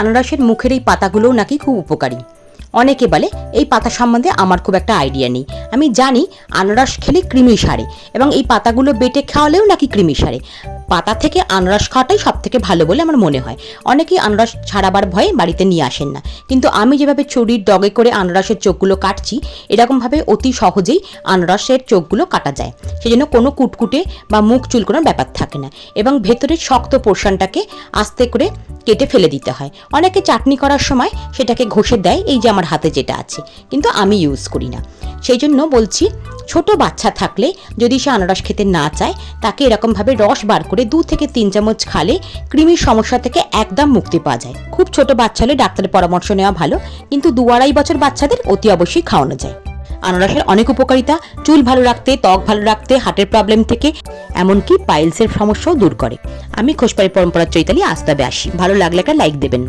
আনারসের মুখের এই পাতাগুলোও নাকি খুব উপকারী। অনেকে বলে, এই পাতা সম্বন্ধে আমার খুব একটা আইডিয়া নেই। আমি জানি আনারস খেলে কৃমি সারে এবং এই পাতাগুলো বেটে খাওয়ালেও নাকি কৃমি সারে। পাতা থেকে আনারস খাওয়াটাই সব থেকে ভালো বলে আমার মনে হয়। অনেকেই আনারস ছাড়াবার ভয়ে বাড়িতে নিয়ে আসেন না, কিন্তু আমি যেভাবে ছুরির ডগে করে আনারসের চোখগুলো কাটছি, এরকমভাবে অতি সহজেই আনারসের চোখগুলো কাটা যায়। সেজন্য কোনো কুটকুটে বা মুখ চুলকোনোর ব্যাপার থাকে না এবং ভেতরের শক্ত পোর্শনটাকে আস্তে করে কেটে ফেলে দিতে হয়। অনেকে চাটনি করার সময় সেটাকে ঘষে দেয়, এই যে আমার হাতে যেটা আছে, কিন্তু আমি ইউজ করি না। সেই জন্য বলছি, ছোট বাচ্চা থাকলে যদি সে আনারস খেতে না চায়, তাকে এরকমভাবে রস বার করে 2 থেকে 3 চামচ খালে কৃমির সমস্যা থেকে একদম মুক্তি পাওয়া যায়। খুব ছোট বাচ্চা হলে ডাক্তারের পরামর্শ নেওয়া ভালো, কিন্তু 2-2.5 বছর বাচ্চাদের অতি অবশ্যই খাওয়ানো যায়। আনারসের অনেক উপকারিতা, চুল ভালো রাখতে, ত্বক ভালো রাখতে, হার্টের প্রবলেম থেকে, এমনকি পাইলসের সমস্যাও দূর করে। আমি খোসবাড়ির পরম্পরা চৈতালি, আজ তবে আসি। ভালো লাগলে একটা লাইক দেবেন।